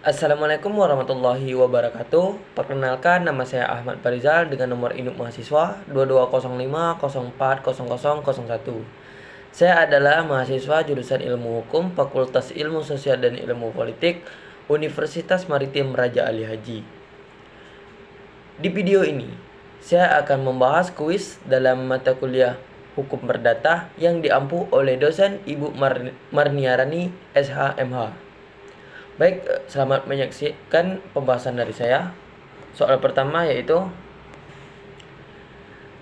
Assalamualaikum warahmatullahi wabarakatuh. Perkenalkan, nama saya Ahmad Farizal dengan nomor induk mahasiswa 2205040001. Saya adalah mahasiswa jurusan Ilmu Hukum Fakultas Ilmu Sosial dan Ilmu Politik Universitas Maritim Raja Ali Haji. Di video ini, saya akan membahas kuis dalam mata kuliah Hukum Perdata yang diampu oleh dosen Ibu Marniarani SHMH. Baik, selamat menyaksikan pembahasan dari saya. Soal pertama yaitu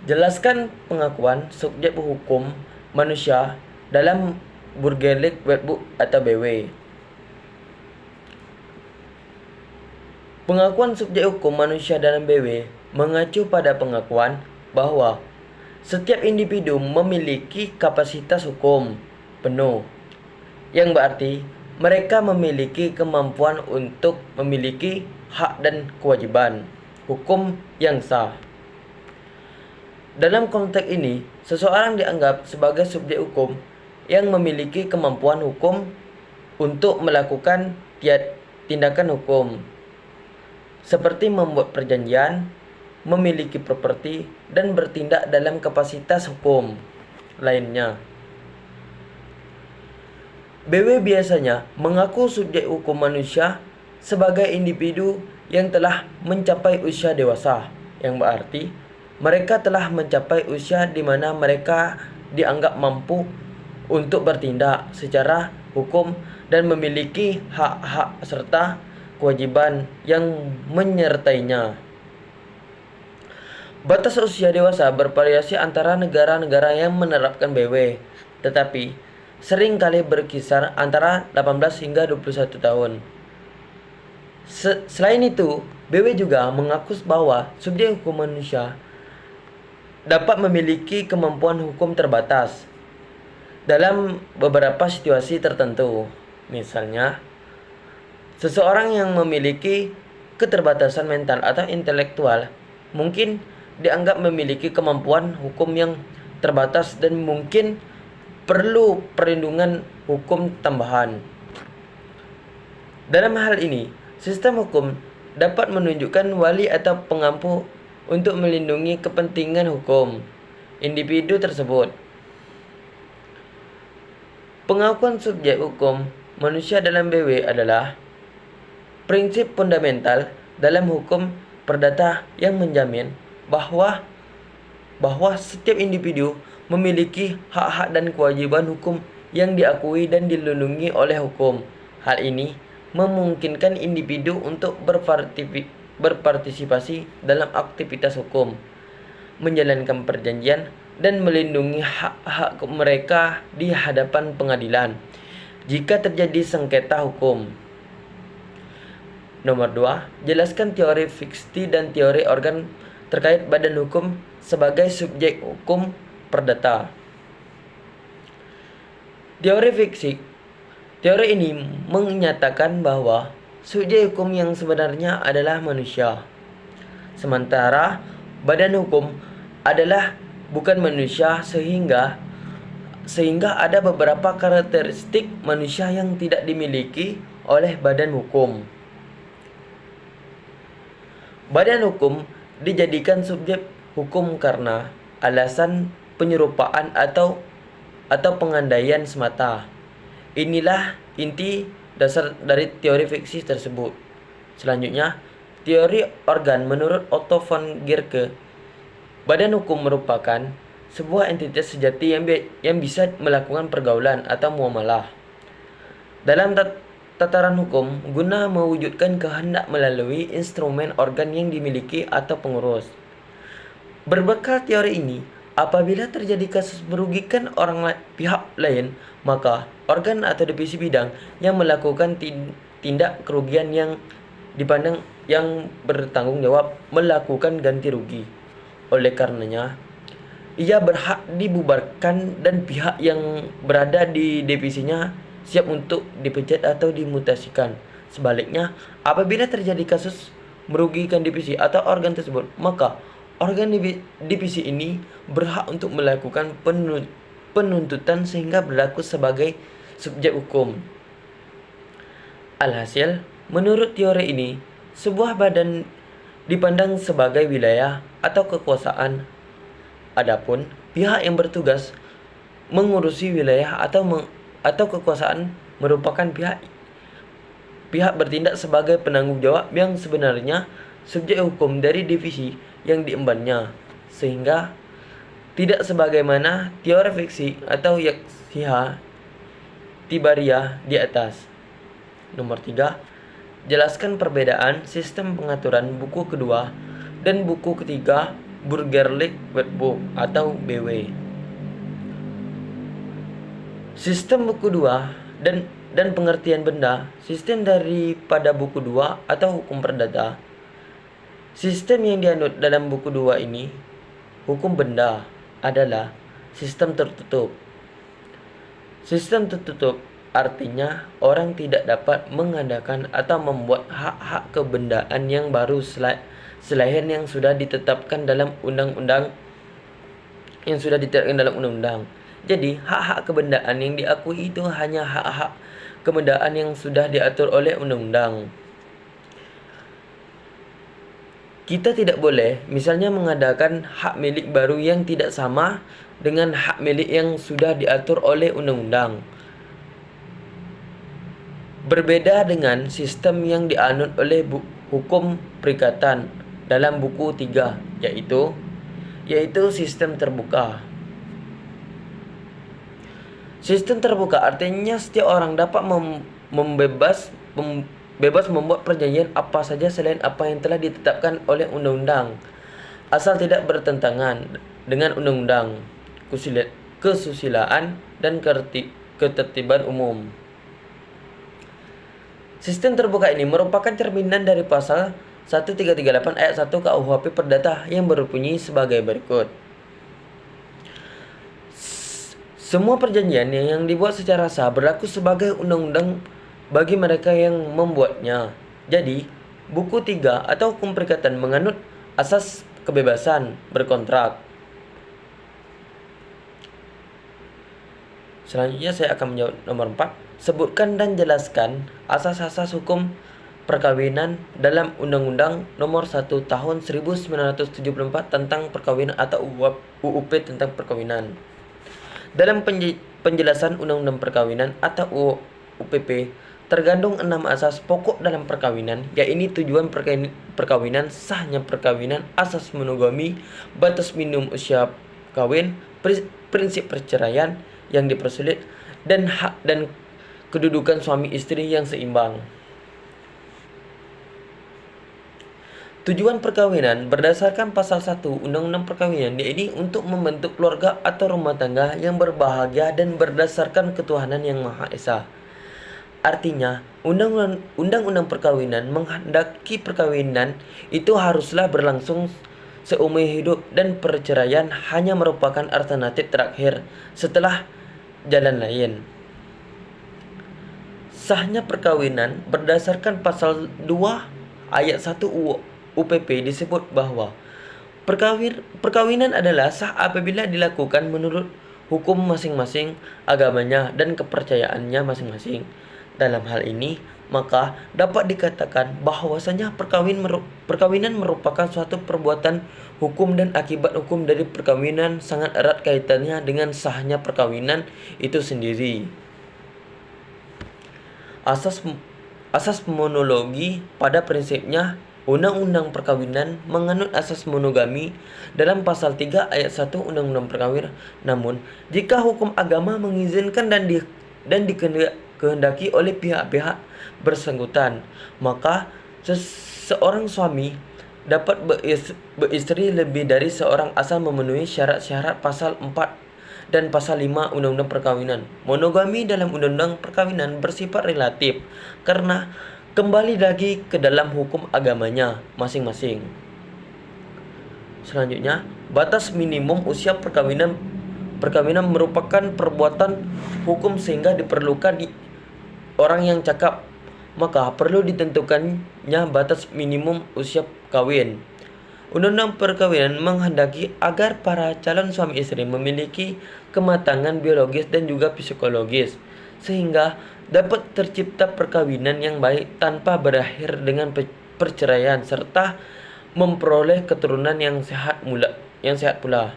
jelaskan pengakuan subjek hukum manusia dalam Burgerlich Webbook atau BW. Pengakuan subjek hukum manusia dalam BW mengacu pada pengakuan bahwa setiap individu memiliki kapasitas hukum penuh, yang berarti mereka memiliki kemampuan untuk memiliki hak dan kewajiban hukum yang sah. Dalam konteks ini, seseorang dianggap sebagai subjek hukum yang memiliki kemampuan hukum untuk melakukan tindakan hukum, seperti membuat perjanjian, memiliki properti, dan bertindak dalam kapasitas hukum lainnya. BW biasanya mengaku subjek hukum manusia sebagai individu yang telah mencapai usia dewasa, yang berarti mereka telah mencapai usia di mana mereka dianggap mampu untuk bertindak secara hukum dan memiliki hak-hak serta kewajiban yang menyertainya. Batas usia dewasa bervariasi antara negara-negara yang menerapkan BW, tetapi sering kali berkisar antara 18 hingga 21 tahun. Selain itu, BW juga mengaku bahwa subjek hukum manusia dapat memiliki kemampuan hukum terbatas dalam beberapa situasi tertentu. Misalnya, seseorang yang memiliki keterbatasan mental atau intelektual mungkin dianggap memiliki kemampuan hukum yang terbatas dan mungkin perlu perlindungan hukum tambahan. Dalam hal ini, sistem hukum dapat menunjukkan wali atau pengampu untuk melindungi kepentingan hukum individu tersebut. Pengakuan subjek hukum manusia dalam BW adalah prinsip fundamental dalam hukum perdata yang menjamin bahwa setiap individu memiliki hak-hak dan kewajiban hukum yang diakui dan dilindungi oleh hukum. Hal ini memungkinkan individu untuk berpartisipasi dalam aktivitas hukum, menjalankan perjanjian, dan melindungi hak-hak mereka di hadapan pengadilan jika terjadi sengketa hukum. Nomor 2, jelaskan teori fiksi dan teori organ terkait badan hukum sebagai subjek hukum perdata. Teori fiksi. Teori ini menyatakan bahwa subjek hukum yang sebenarnya adalah manusia, sementara badan hukum adalah bukan manusia, sehingga ada beberapa karakteristik manusia yang tidak dimiliki oleh badan hukum. Badan hukum dijadikan subjek hukum karena alasan penyerupaan atau pengandaian semata. Inilah inti dasar dari teori fiksi tersebut. Selanjutnya, teori organ menurut Otto von Guericke. Badan hukum merupakan sebuah entitas sejati yang bisa melakukan pergaulan atau muamalah dalam tataran hukum guna mewujudkan kehendak melalui instrumen organ yang dimiliki atau pengurus. Berbekal teori ini, apabila terjadi kasus merugikan pihak lain, maka organ atau divisi bidang yang melakukan tindak kerugian yang dipandang yang bertanggung jawab melakukan ganti rugi. Oleh karenanya, ia berhak dibubarkan dan pihak yang berada di divisinya siap untuk dipecat atau dimutasikan. Sebaliknya, apabila terjadi kasus merugikan divisi atau organ tersebut, maka organ divisi ini berhak untuk melakukan penuntutan sehingga berlaku sebagai subjek hukum. Alhasil, Menurut teori ini, sebuah badan dipandang sebagai wilayah atau kekuasaan. Adapun pihak yang bertugas mengurusi wilayah atau kekuasaan merupakan pihak bertindak sebagai penanggung jawab yang sebenarnya subjek hukum dari divisi yang diembannya, sehingga tidak sebagaimana teori fiksi atau yaksiha tibariyah di atas. Nomor 3. Jelaskan perbedaan sistem pengaturan buku kedua dan buku ketiga Burgerlijk Wetboek atau BW. Sistem buku 2 dan pengertian benda. Sistem daripada buku 2 atau hukum perdata. Sistem yang dianut dalam buku 2 ini, hukum benda, adalah sistem tertutup. Sistem tertutup artinya orang tidak dapat mengadakan atau membuat hak-hak kebendaan yang baru selain yang sudah ditetapkan dalam undang-undang. Jadi, hak-hak kebendaan yang diakui itu hanya hak-hak kebendaan yang sudah diatur oleh undang-undang. Kita tidak boleh misalnya mengadakan hak milik baru yang tidak sama dengan hak milik yang sudah diatur oleh undang-undang. Berbeda dengan sistem yang dianut oleh hukum perikatan dalam buku 3, yaitu sistem terbuka. Sistem terbuka artinya setiap orang dapat bebas membuat perjanjian apa saja selain apa yang telah ditetapkan oleh undang-undang, asal tidak bertentangan dengan undang-undang, kesusilaan, dan ketertiban umum. Sistem terbuka ini merupakan cerminan dari pasal 1338 ayat 1 KUHP Perdata yang berbunyi sebagai berikut. Semua perjanjian yang dibuat secara sah berlaku sebagai undang-undang bagi mereka yang membuatnya. Jadi, buku 3 atau hukum perikatan menganut asas kebebasan berkontrak. Selanjutnya saya akan menjawab nomor 4. Sebutkan dan jelaskan asas-asas hukum perkawinan dalam Undang-Undang Nomor 1 Tahun 1974 tentang perkawinan atau UUP tentang perkawinan. Dalam penjelasan Undang-Undang Perkawinan atau UPP, tergandung 6 asas pokok dalam perkawinan, yaitu tujuan perkawinan, sahnya perkawinan, asas monogami, batas minimum usia kawin, prinsip perceraian yang dipersulit, dan hak dan kedudukan suami istri yang seimbang. Tujuan perkawinan berdasarkan pasal 1 Undang-Undang Perkawinan yaitu untuk membentuk keluarga atau rumah tangga yang berbahagia dan berdasarkan ketuhanan yang Maha Esa. Artinya, Undang-Undang Perkawinan menghendaki perkawinan itu haruslah berlangsung seumur hidup dan perceraian hanya merupakan alternatif terakhir setelah jalan lain. Sahnya perkawinan berdasarkan pasal 2 ayat 1 UPP disebut bahwa perkawinan adalah sah apabila dilakukan menurut hukum masing-masing, agamanya, dan kepercayaannya masing-masing. Dalam hal ini, maka dapat dikatakan bahwasanya perkawinan merupakan suatu perbuatan hukum dan akibat hukum dari perkawinan sangat erat kaitannya dengan sahnya perkawinan itu sendiri. Asas monologi pada prinsipnya Undang-Undang Perkawinan menganut asas monogami dalam pasal 3 ayat 1 Undang-Undang Perkawinan. Namun, jika hukum agama mengizinkan dan dikehendaki oleh pihak-pihak bersangkutan, maka seorang suami dapat beristri lebih dari seorang asal memenuhi syarat-syarat pasal 4 dan pasal 5 Undang-Undang Perkawinan. Monogami dalam Undang-Undang Perkawinan bersifat relatif karena kembali lagi ke dalam hukum agamanya masing-masing. Selanjutnya, batas minimum usia perkawinan merupakan perbuatan hukum sehingga diperlukan orang yang cakap, maka perlu ditentukannya batas minimum usia kawin. Undang-Undang Perkawinan menghendaki agar para calon suami istri memiliki kematangan biologis dan juga psikologis sehingga dapat tercipta perkawinan yang baik tanpa berakhir dengan perceraian serta memperoleh keturunan yang sehat pula.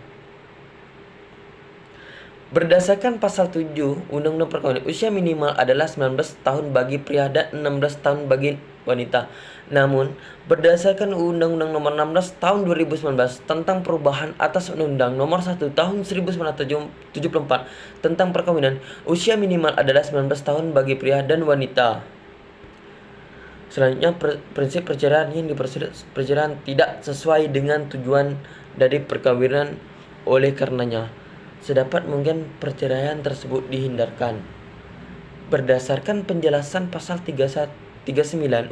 Berdasarkan pasal 7 Undang-Undang Perkawinan, usia minimal adalah 19 tahun bagi pria dan 16 tahun bagi wanita. Namun, berdasarkan Undang-Undang Nomor 16 Tahun 2019 tentang perubahan atas Undang-Undang Nomor 1 Tahun 1974 tentang perkawinan, usia minimal adalah 19 tahun bagi pria dan wanita. Selanjutnya, prinsip perceraian yang perceraian tidak sesuai dengan tujuan dari perkawinan. Oleh karenanya, sedapat mungkin perceraian tersebut dihindarkan. Berdasarkan penjelasan pasal 39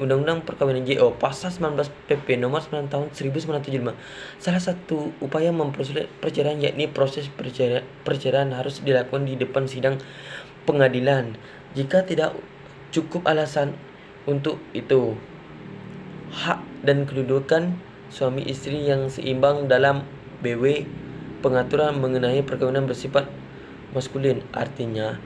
Undang-Undang Perkawinan JO pasal 19 PP nomor 9 tahun 1975, salah satu upaya mempersulit perceraian yakni proses perceraian harus dilakukan di depan sidang pengadilan. Jika tidak cukup alasan untuk itu, hak dan kedudukan suami istri yang seimbang dalam BW pengaturan mengenai perkawinan bersifat maskulin, artinya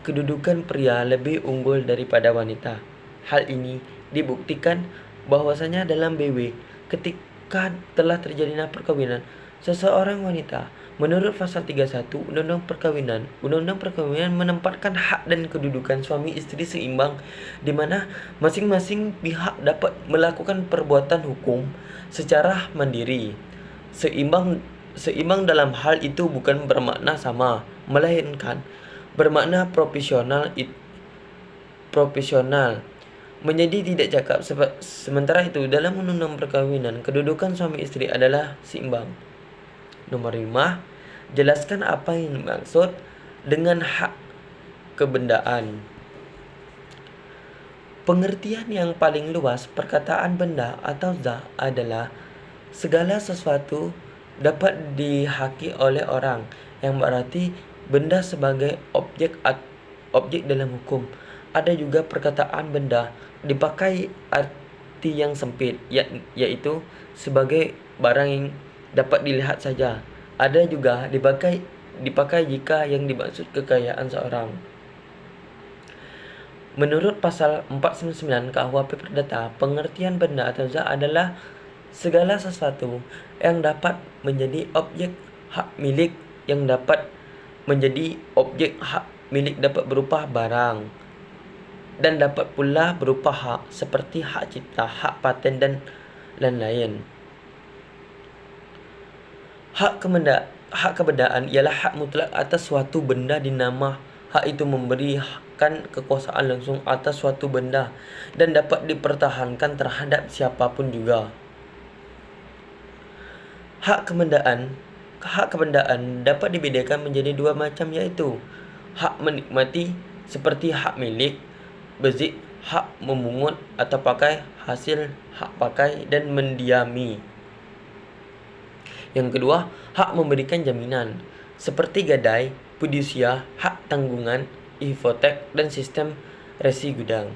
kedudukan pria lebih unggul daripada wanita. Hal ini dibuktikan bahwasanya dalam BW ketika telah terjadinya perkawinan seseorang wanita, menurut pasal 31 Undang-Undang Perkawinan menempatkan hak dan kedudukan suami istri seimbang, di mana masing-masing pihak dapat melakukan perbuatan hukum secara mandiri. Seimbang dalam hal itu bukan bermakna sama, melainkan bermakna proporsional. Menjadi tidak cakap. Sementara itu, dalam Undang-Undang Perkawinan, kedudukan suami istri adalah seimbang. Nomor 5. Jelaskan apa yang dimaksud dengan hak kebendaan. Pengertian yang paling luas perkataan benda atau zat adalah segala sesuatu dapat dihaki oleh orang, yang berarti benda sebagai objek dalam hukum. Ada juga perkataan benda dipakai arti yang sempit, yaitu sebagai barang yang dapat dilihat saja. Ada juga dipakai jika yang dimaksud kekayaan seorang. Menurut pasal 499 KUHP Perdata, pengertian benda atau zat adalah segala sesuatu yang dapat menjadi objek hak milik, yang dapat menjadi objek hak milik dapat berupa barang dan dapat pula berupa hak seperti hak cipta, hak paten dan lain-lain. Hak kebendaan ialah hak mutlak atas suatu benda di nama hak itu memberikan kekuasaan langsung atas suatu benda dan dapat dipertahankan terhadap siapapun juga. Hak kebendaan dapat dibedakan menjadi dua macam, yaitu hak menikmati seperti hak milik, bezik, hak memungut atau pakai hasil hak pakai dan mendiami. Yang kedua, hak memberikan jaminan seperti gadai, fidusia, hak tanggungan, hipotek dan sistem resi gudang.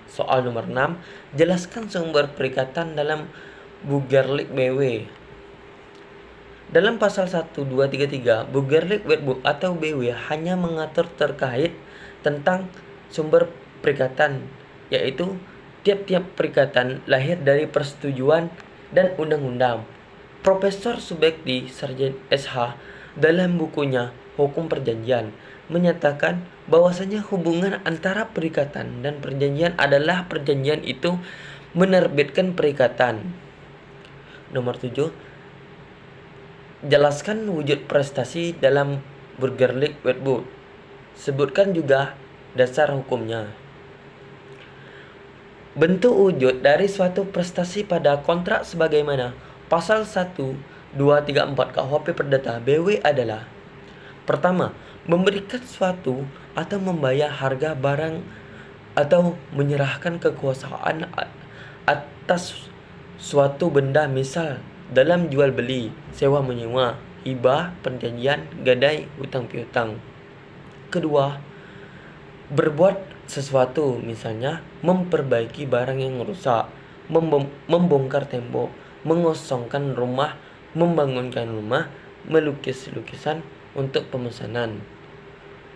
Soal nomor 6, jelaskan sumber perikatan dalam Bugerlik BW. Dalam pasal 1233 Bugerlik Wetboek atau BW hanya mengatur terkait tentang sumber perikatan, yaitu tiap-tiap perikatan lahir dari persetujuan dan undang-undang. Profesor Subekti Sarjana SH dalam bukunya Hukum Perjanjian menyatakan bahwasanya hubungan antara perikatan dan perjanjian adalah perjanjian itu menerbitkan perikatan. Nomor 7. Jelaskan wujud prestasi dalam Bugerlik Wetboek. Sebutkan juga dasar hukumnya. Bentuk wujud dari suatu prestasi pada kontrak sebagaimana pasal 1, 2, 3, 4 KUHP Perdata BW adalah: pertama, memberikan suatu atau membayar harga barang atau menyerahkan kekuasaan atas suatu benda, misal dalam jual beli, sewa menyewa, hibah, perjanjian, gadai, hutang piutang. Kedua, berbuat sesuatu, misalnya memperbaiki barang yang rusak, membongkar tembok, mengosongkan rumah, membangunkan rumah, melukis lukisan untuk pemesanan.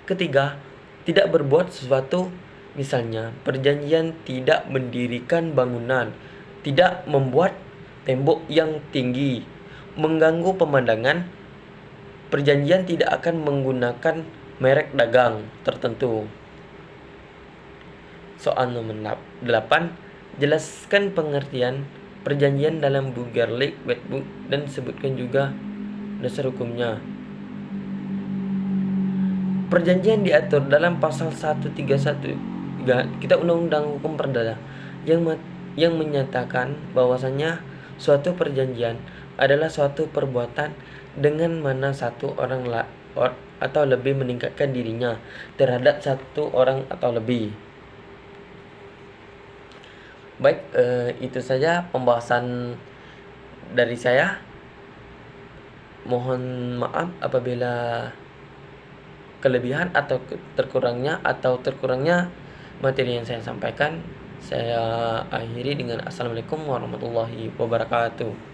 Ketiga, tidak berbuat sesuatu, misalnya perjanjian tidak mendirikan bangunan, tidak membuat tembok yang tinggi, mengganggu pemandangan. Perjanjian tidak akan menggunakan merek dagang tertentu. Soal nomor 8, jelaskan pengertian perjanjian dalam Bugarlic Wetbook dan sebutkan juga dasar hukumnya. Perjanjian diatur dalam pasal 131 Kitab Undang-Undang Hukum Perdata yang menyatakan bahwasanya suatu perjanjian adalah suatu perbuatan dengan mana satu orang atau lebih meningkatkan dirinya terhadap satu orang atau lebih. Baik, itu saja pembahasan dari saya. Mohon maaf apabila kelebihan atau terkurangnya materi yang saya sampaikan. Saya akhiri dengan Assalamualaikum warahmatullahi wabarakatuh.